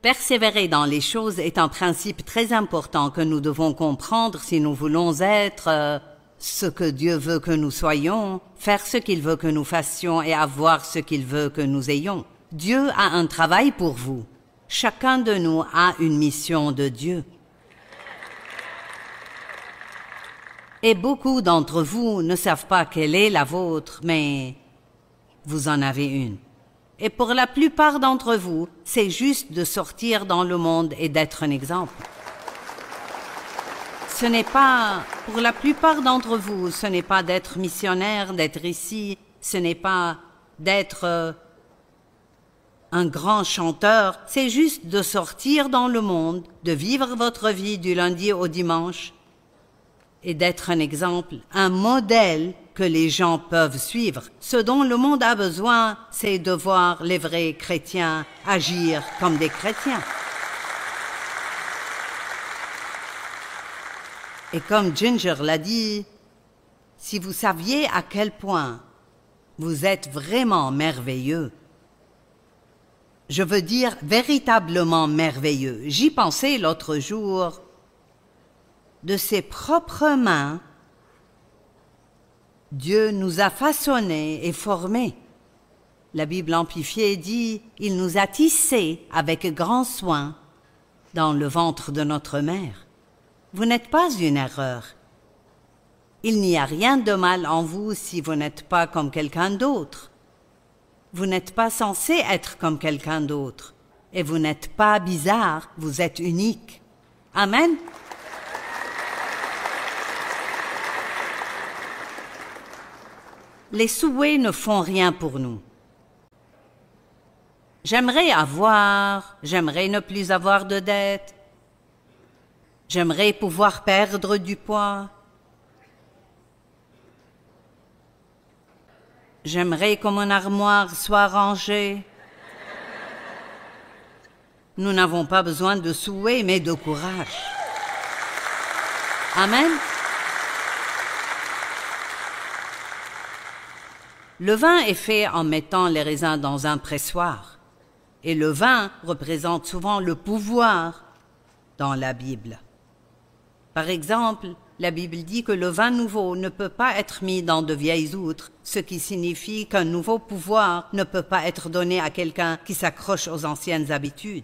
Persévérer dans les choses est un principe très important que nous devons comprendre si nous voulons être ce que Dieu veut que nous soyons, faire ce qu'il veut que nous fassions et avoir ce qu'il veut que nous ayons. Dieu a un travail pour vous. Chacun de nous a une mission de Dieu. Et beaucoup d'entre vous ne savent pas quelle est la vôtre, mais vous en avez une. Et pour la plupart d'entre vous, c'est juste de sortir dans le monde et d'être un exemple. Pour la plupart d'entre vous, ce n'est pas d'être missionnaire, d'être ici, ce n'est pas d'être un grand chanteur, c'est juste de sortir dans le monde, de vivre votre vie du lundi au dimanche et d'être un exemple, un modèle que les gens peuvent suivre. Ce dont le monde a besoin, c'est de voir les vrais chrétiens agir comme des chrétiens. Et comme Ginger l'a dit, si vous saviez à quel point vous êtes vraiment merveilleux, je veux dire véritablement merveilleux. J'y pensais l'autre jour. De ses propres mains, Dieu nous a façonnés et formés. La Bible amplifiée dit « Il nous a tissés avec grand soin dans le ventre de notre mère ». Vous n'êtes pas une erreur. Il n'y a rien de mal en vous si vous n'êtes pas comme quelqu'un d'autre. Vous n'êtes pas censé être comme quelqu'un d'autre. Et vous n'êtes pas bizarre, vous êtes unique. Amen. Les souhaits ne font rien pour nous. J'aimerais ne plus avoir de dettes. J'aimerais pouvoir perdre du poids. J'aimerais que mon armoire soit rangée. Nous n'avons pas besoin de souhaits, mais de courage. Amen. Le vin est fait en mettant les raisins dans un pressoir. Et le vin représente souvent le pouvoir dans la Bible. Par exemple, la Bible dit que le vin nouveau ne peut pas être mis dans de vieilles outres, ce qui signifie qu'un nouveau pouvoir ne peut pas être donné à quelqu'un qui s'accroche aux anciennes habitudes.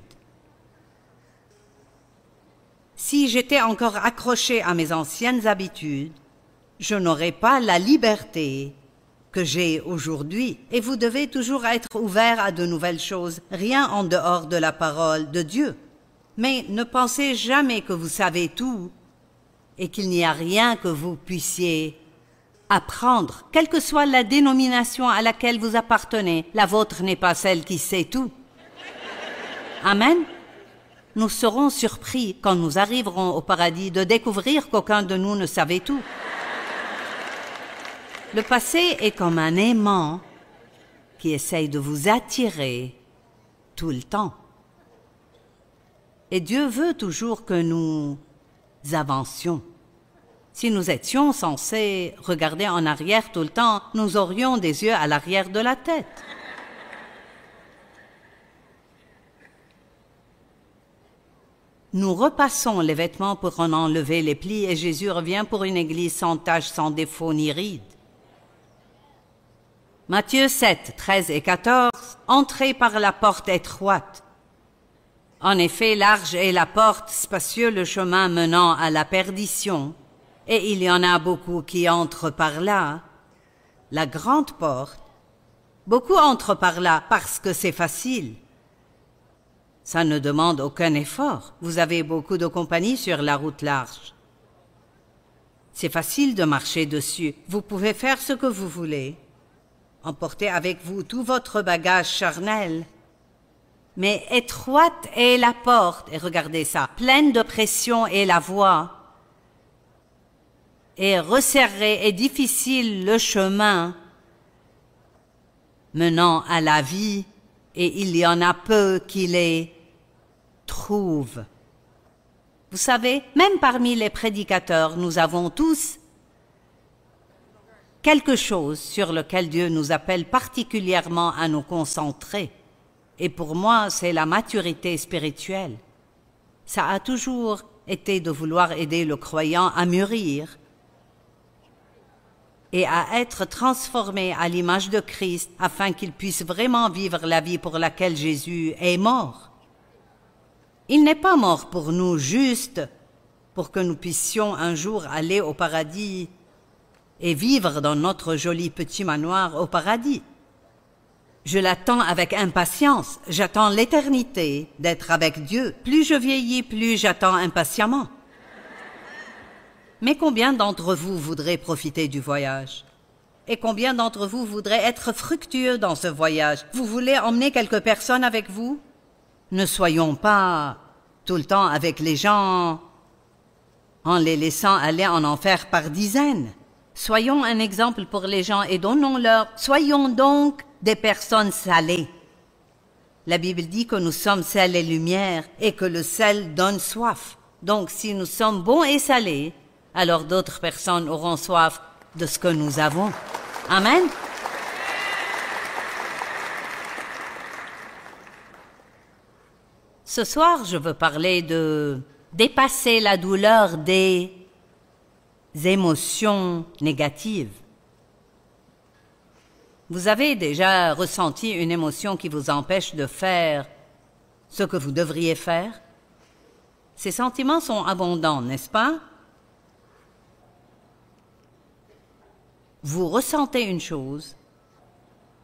Si j'étais encore accroché à mes anciennes habitudes, je n'aurais pas la liberté que j'ai aujourd'hui. Et vous devez toujours être ouvert à de nouvelles choses, rien en dehors de la parole de Dieu. Mais ne pensez jamais que vous savez tout et qu'il n'y a rien que vous puissiez apprendre. Quelle que soit la dénomination à laquelle vous appartenez, la vôtre n'est pas celle qui sait tout. Amen. Nous serons surpris quand nous arriverons au paradis de découvrir qu'aucun de nous ne savait tout. Le passé est comme un aimant qui essaye de vous attirer tout le temps. Et Dieu veut toujours que nous avancions. Si nous étions censés regarder en arrière tout le temps, nous aurions des yeux à l'arrière de la tête. Nous repassons les vêtements pour en enlever les plis et Jésus revient pour une église sans tache, sans défaut ni ride. Matthieu 7, 13 et 14, « Entrez par la porte étroite. En effet, large est la porte, spacieux le chemin menant à la perdition, et il y en a beaucoup qui entrent par là. La grande porte, beaucoup entrent par là parce que c'est facile. Ça ne demande aucun effort. Vous avez beaucoup de compagnie sur la route large. C'est facile de marcher dessus. Vous pouvez faire ce que vous voulez. Emportez avec vous tout votre bagage charnel. Mais étroite est la porte, et regardez ça, pleine de pression est la voie, et resserré et difficile le chemin menant à la vie, et il y en a peu qui les trouvent. Vous savez, même parmi les prédicateurs, nous avons tous quelque chose sur lequel Dieu nous appelle particulièrement à nous concentrer. Et pour moi, c'est la maturité spirituelle. Ça a toujours été de vouloir aider le croyant à mûrir et à être transformé à l'image de Christ afin qu'il puisse vraiment vivre la vie pour laquelle Jésus est mort. Il n'est pas mort pour nous juste pour que nous puissions un jour aller au paradis et vivre dans notre joli petit manoir au paradis. Je l'attends avec impatience, j'attends l'éternité d'être avec Dieu. Plus je vieillis, plus j'attends impatiemment. Mais combien d'entre vous voudraient profiter du voyage? Et combien d'entre vous voudraient être fructueux dans ce voyage? Vous voulez emmener quelques personnes avec vous? Ne soyons pas tout le temps avec les gens en les laissant aller en enfer par dizaines. Soyons un exemple pour les gens et donnons-leur. Soyons donc des personnes salées. La Bible dit que nous sommes sel et lumière et que le sel donne soif. Donc si nous sommes bons et salés, alors d'autres personnes auront soif de ce que nous avons. Amen. Ce soir, je veux parler de dépasser la douleur des émotions négatives. Vous avez déjà ressenti une émotion qui vous empêche de faire ce que vous devriez faire? Ces sentiments sont abondants, n'est-ce pas? Vous ressentez une chose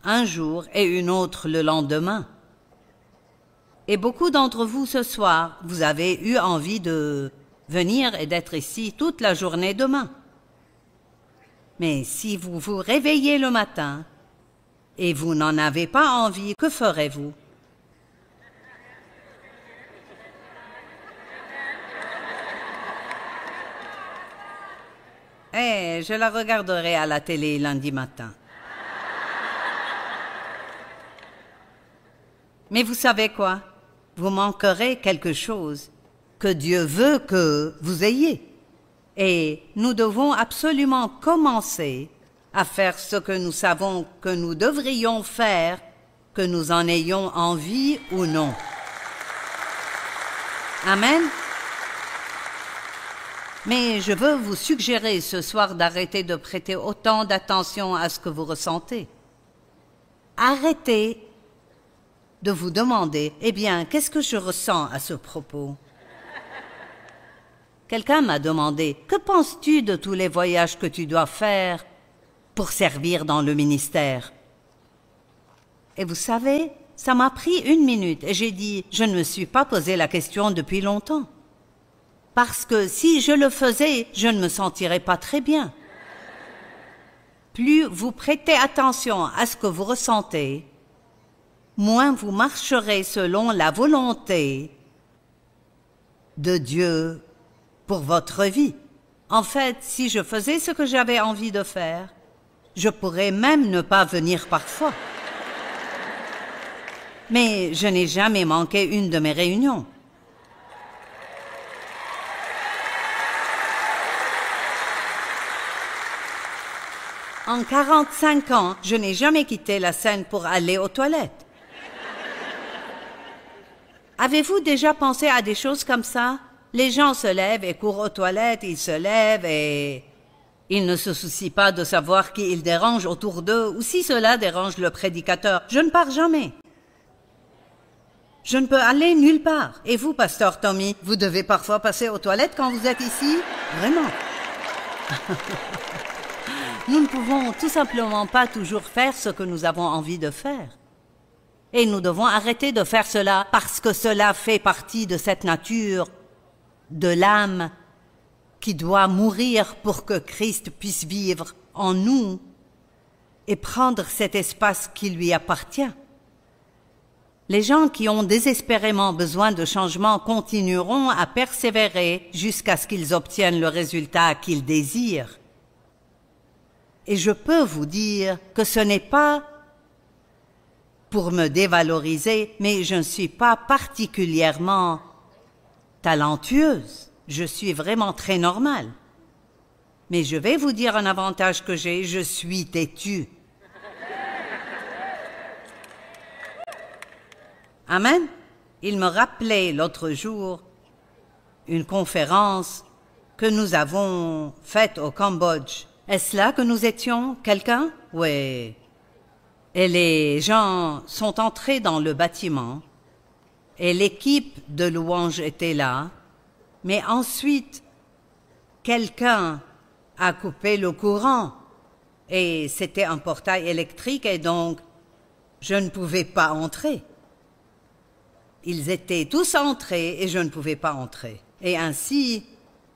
un jour et une autre le lendemain. Et beaucoup d'entre vous ce soir, vous avez eu envie de venir et d'être ici toute la journée demain. Mais si vous vous réveillez le matin et vous n'en avez pas envie, que ferez-vous? Je la regarderai à la télé lundi matin. Mais vous savez quoi? Vous manquerez quelque chose que Dieu veut que vous ayez. Et nous devons absolument commencer à faire ce que nous savons que nous devrions faire, que nous en ayons envie ou non. Amen. Mais je veux vous suggérer ce soir d'arrêter de prêter autant d'attention à ce que vous ressentez. Arrêtez de vous demander, eh bien, qu'est-ce que je ressens à ce propos? Quelqu'un m'a demandé, que penses-tu de tous les voyages que tu dois faire pour servir dans le ministère? Et vous savez, ça m'a pris 1 minute et j'ai dit, je ne me suis pas posé la question depuis longtemps. Parce que si je le faisais, je ne me sentirais pas très bien. Plus vous prêtez attention à ce que vous ressentez, moins vous marcherez selon la volonté de Dieu pour votre vie. En fait, si je faisais ce que j'avais envie de faire, je pourrais même ne pas venir parfois. Mais je n'ai jamais manqué une de mes réunions. En 45 ans, je n'ai jamais quitté la scène pour aller aux toilettes. Avez-vous déjà pensé à des choses comme ça? Les gens se lèvent et courent aux toilettes, ils se lèvent et ils ne se soucient pas de savoir qui ils dérangent autour d'eux ou si cela dérange le prédicateur. Je ne pars jamais. Je ne peux aller nulle part. Et vous, pasteur Tommy, vous devez parfois passer aux toilettes quand vous êtes ici? Vraiment? Nous ne pouvons tout simplement pas toujours faire ce que nous avons envie de faire. Et nous devons arrêter de faire cela parce que cela fait partie de cette nature de l'âme qui doit mourir pour que Christ puisse vivre en nous et prendre cet espace qui lui appartient. Les gens qui ont désespérément besoin de changement continueront à persévérer jusqu'à ce qu'ils obtiennent le résultat qu'ils désirent. Et je peux vous dire que ce n'est pas pour me dévaloriser, mais je ne suis pas particulièrement talentueuse. Je suis vraiment très normale. Mais je vais vous dire un avantage que j'ai, je suis têtue. Amen. Il me rappelait l'autre jour une conférence que nous avons faite au Cambodge. Est-ce là que nous étions, quelqu'un? Oui. Et les gens sont entrés dans le bâtiment et l'équipe de louange était là, mais ensuite, quelqu'un a coupé le courant et c'était un portail électrique et donc je ne pouvais pas entrer. Ils étaient tous entrés et je ne pouvais pas entrer. Et ainsi,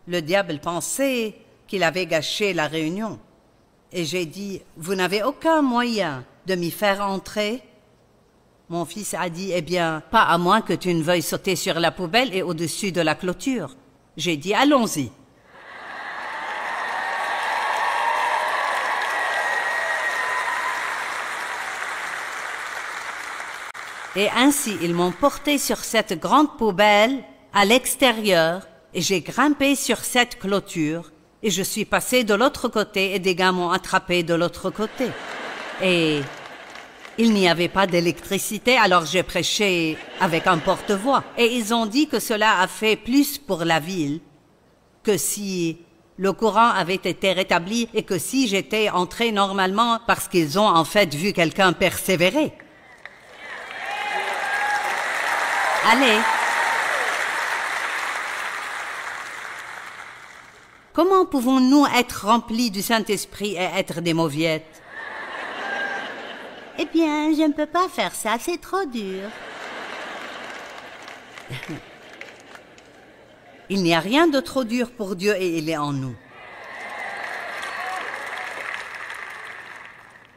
le diable pensait qu'il avait gâché la réunion. Et j'ai dit, vous n'avez aucun moyen de m'y faire entrer? Mon fils a dit, eh bien, pas à moins que tu ne veuilles sauter sur la poubelle et au-dessus de la clôture. J'ai dit, allons-y. Et ainsi, ils m'ont porté sur cette grande poubelle à l'extérieur et j'ai grimpé sur cette clôture et je suis passé de l'autre côté et des gars m'ont attrapé de l'autre côté. Et il n'y avait pas d'électricité, alors j'ai prêché avec un porte-voix. Et ils ont dit que cela a fait plus pour la ville que si le courant avait été rétabli et que si j'étais entré normalement parce qu'ils ont en fait vu quelqu'un persévérer. Allez. Comment pouvons-nous être remplis du Saint-Esprit et être des mauviettes? Eh bien, je ne peux pas faire ça, c'est trop dur. Il n'y a rien de trop dur pour Dieu et il est en nous.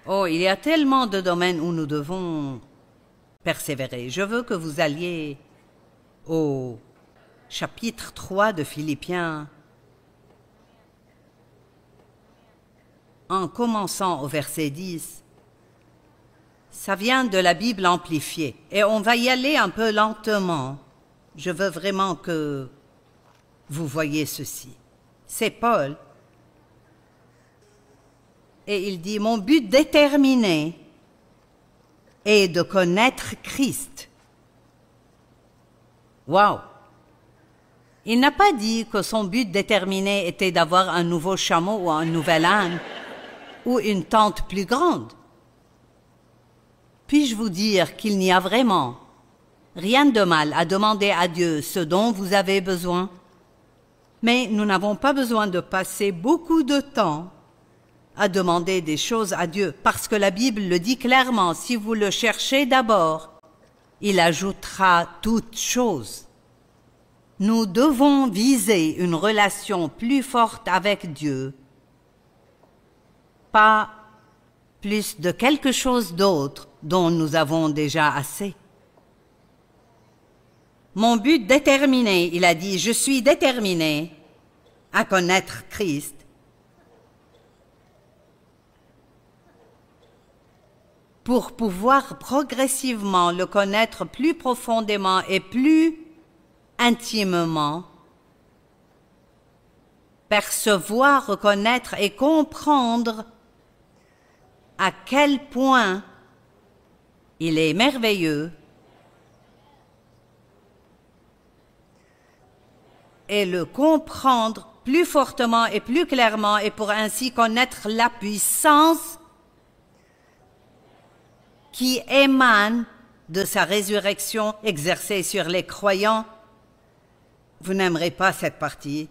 Oh, il y a tellement de domaines où nous devons persévérer. Je veux que vous alliez au chapitre 3 de Philippiens, en commençant au verset 10. Ça vient de la Bible amplifiée et on va y aller un peu lentement. Je veux vraiment que vous voyez ceci. C'est Paul et il dit « Mon but déterminé est de connaître Christ. » Waouh! Il n'a pas dit que son but déterminé était d'avoir un nouveau chameau ou un nouvel âne ou une tente plus grande. Puis-je vous dire qu'il n'y a vraiment rien de mal à demander à Dieu ce dont vous avez besoin? Mais nous n'avons pas besoin de passer beaucoup de temps à demander des choses à Dieu, parce que la Bible le dit clairement, si vous le cherchez d'abord, il ajoutera toutes choses. Nous devons viser une relation plus forte avec Dieu, pas plus de quelque chose d'autre dont nous avons déjà assez. Mon but déterminé, il a dit, je suis déterminé à connaître Christ. Pour pouvoir progressivement le connaître plus profondément et plus intimement, percevoir, reconnaître et comprendre à quel point il est merveilleux et le comprendre plus fortement et plus clairement et pour ainsi connaître la puissance qui émane de sa résurrection exercée sur les croyants. Vous n'aimerez pas cette partie.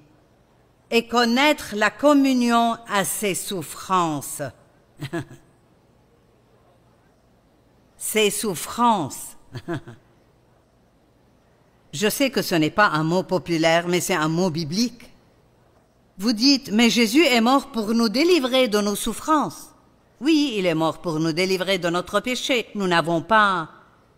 Et connaître la communion à ses souffrances. Ses souffrances. Je sais que ce n'est pas un mot populaire, mais c'est un mot biblique. Vous dites, mais Jésus est mort pour nous délivrer de nos souffrances. Oui, il est mort pour nous délivrer de notre péché. Nous n'avons pas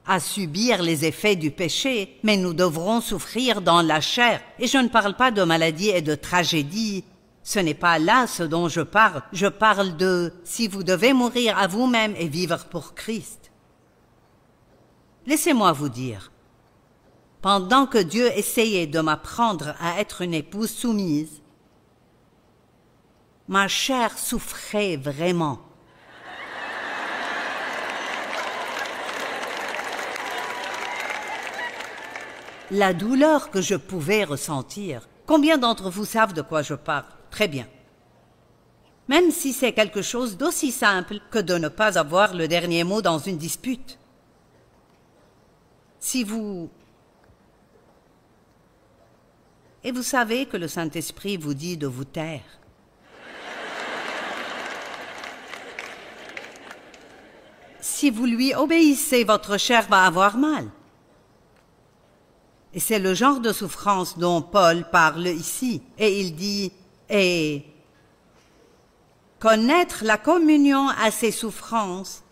à subir les effets du péché, mais nous devrons souffrir dans la chair. Et je ne parle pas de maladie et de tragédie. Ce n'est pas là ce dont je parle. Je parle de si vous devez mourir à vous-même et vivre pour Christ. Laissez-moi vous dire, pendant que Dieu essayait de m'apprendre à être une épouse soumise, ma chair souffrait vraiment. la douleur que je pouvais ressentir. Combien d'entre vous savent de quoi je parle? Très bien. Même si c'est quelque chose d'aussi simple que de ne pas avoir le dernier mot dans une dispute. Et vous savez que le Saint-Esprit vous dit de vous taire. Si vous lui obéissez, votre chair va avoir mal. Et c'est le genre de souffrance dont Paul parle ici. Et il dit, et connaître la communion à ces souffrances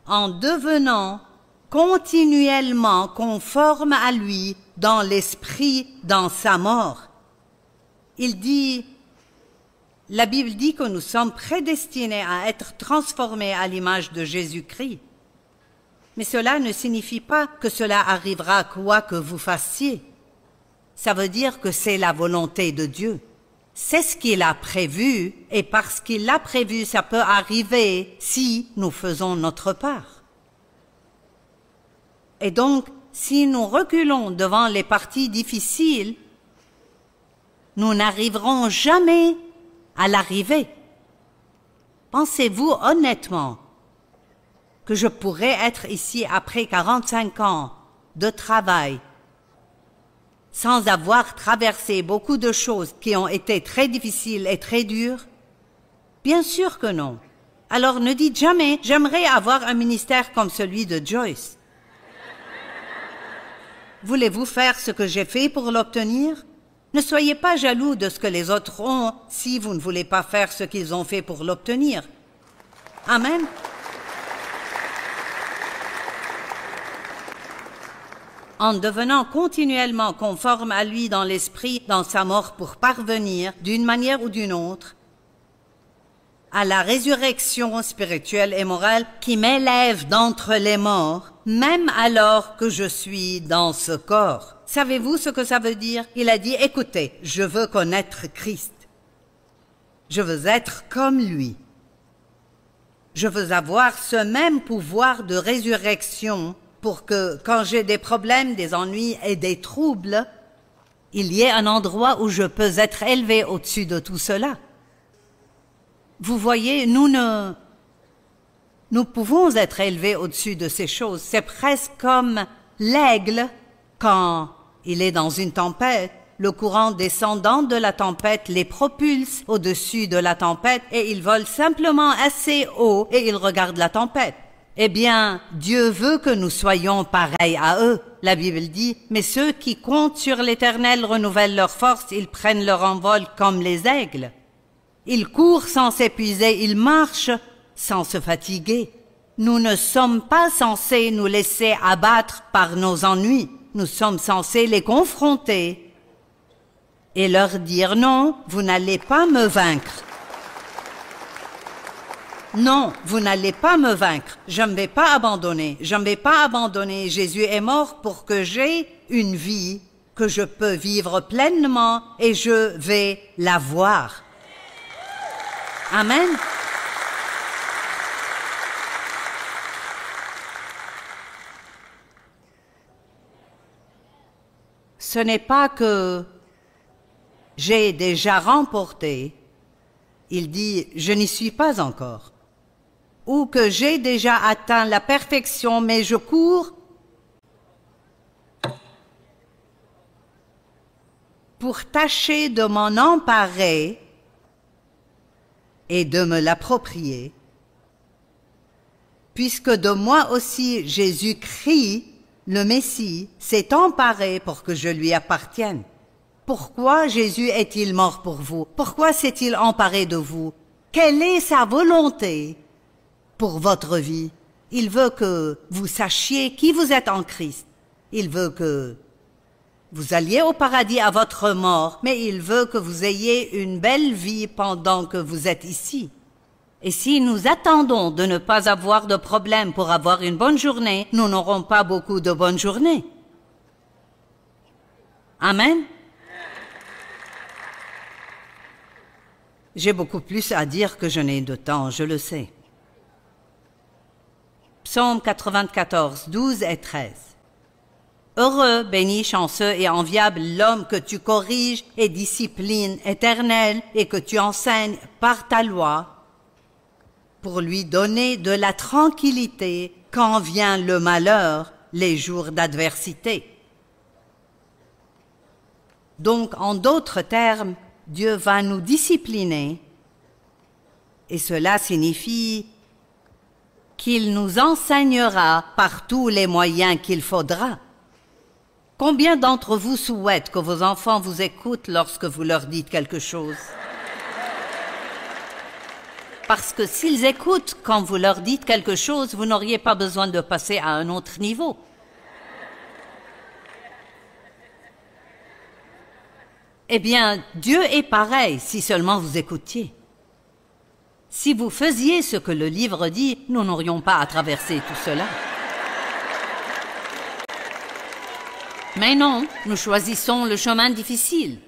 en devenant continuellement conforme à lui dans l'esprit, dans sa mort. Il dit, la Bible dit que nous sommes prédestinés à être transformés à l'image de Jésus-Christ. Mais cela ne signifie pas que cela arrivera quoi que vous fassiez. Ça veut dire que c'est la volonté de Dieu. C'est ce qu'il a prévu, et parce qu'il l'a prévu, ça peut arriver si nous faisons notre part. Et donc, si nous reculons devant les parties difficiles, nous n'arriverons jamais à l'arrivée. Pensez-vous honnêtement que je pourrais être ici après 45 ans de travail sans avoir traversé beaucoup de choses qui ont été très difficiles et très dures? Bien sûr que non. Alors ne dites jamais « j'aimerais avoir un ministère comme celui de Joyce ». Voulez-vous faire ce que j'ai fait pour l'obtenir? Ne soyez pas jaloux de ce que les autres ont si vous ne voulez pas faire ce qu'ils ont fait pour l'obtenir. Amen. En devenant continuellement conforme à lui dans l'esprit, dans sa mort pour parvenir, d'une manière ou d'une autre, à la résurrection spirituelle et morale qui m'élève d'entre les morts, même alors que je suis dans ce corps. Savez-vous ce que ça veut dire? Il a dit, écoutez, je veux connaître Christ. Je veux être comme lui. Je veux avoir ce même pouvoir de résurrection pour que, quand j'ai des problèmes, des ennuis et des troubles, il y ait un endroit où je peux être élevé au-dessus de tout cela. Vous voyez, nous pouvons être élevés au-dessus de ces choses. C'est presque comme l'aigle quand il est dans une tempête. Le courant descendant de la tempête les propulse au-dessus de la tempête et ils volent simplement assez haut et ils regardent la tempête. Eh bien, Dieu veut que nous soyons pareils à eux. La Bible dit, mais ceux qui comptent sur l'Éternel renouvellent leur force, ils prennent leur envol comme les aigles. Ils courent sans s'épuiser, ils marchent sans se fatiguer. Nous ne sommes pas censés nous laisser abattre par nos ennuis. Nous sommes censés les confronter et leur dire non, vous n'allez pas me vaincre. Non, vous n'allez pas me vaincre. Je ne vais pas abandonner. Je ne vais pas abandonner. Jésus est mort pour que j'ai une vie que je peux vivre pleinement et je vais la voir. Amen. Ce n'est pas que j'ai déjà remporté. Il dit, je n'y suis pas encore. Ou que j'ai déjà atteint la perfection, mais je cours pour tâcher de m'en emparer et de me l'approprier, puisque de moi aussi Jésus-Christ, le Messie, s'est emparé pour que je lui appartienne. Pourquoi Jésus est-il mort pour vous? Pourquoi s'est-il emparé de vous? Quelle est sa volonté pour votre vie? Il veut que vous sachiez qui vous êtes en Christ. Il veut que vous alliez au paradis à votre mort, mais il veut que vous ayez une belle vie pendant que vous êtes ici. Et si nous attendons de ne pas avoir de problème pour avoir une bonne journée, nous n'aurons pas beaucoup de bonnes journées. Amen. J'ai beaucoup plus à dire que je n'ai de temps, je le sais. Psaume 94, 12 et 13. Heureux, béni, chanceux et enviable l'homme que tu corriges et disciplines éternelle et que tu enseignes par ta loi, pour lui donner de la tranquillité quand vient le malheur, les jours d'adversité. Donc, en d'autres termes, Dieu va nous discipliner, et cela signifie qu'il nous enseignera par tous les moyens qu'il faudra. Combien d'entre vous souhaitent que vos enfants vous écoutent lorsque vous leur dites quelque chose? Parce que s'ils écoutent quand vous leur dites quelque chose, vous n'auriez pas besoin de passer à un autre niveau. Eh bien, Dieu est pareil si seulement vous écoutiez. Si vous faisiez ce que le livre dit, nous n'aurions pas à traverser tout cela. Mais non, nous choisissons le chemin difficile.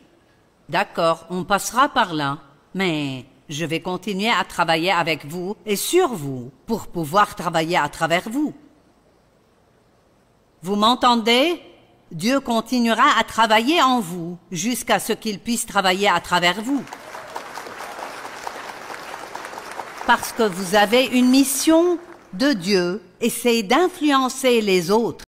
D'accord, on passera par là, mais je vais continuer à travailler avec vous et sur vous pour pouvoir travailler à travers vous. Vous m'entendez? Dieu continuera à travailler en vous jusqu'à ce qu'il puisse travailler à travers vous. Parce que vous avez une mission de Dieu et c'est d'influencer les autres.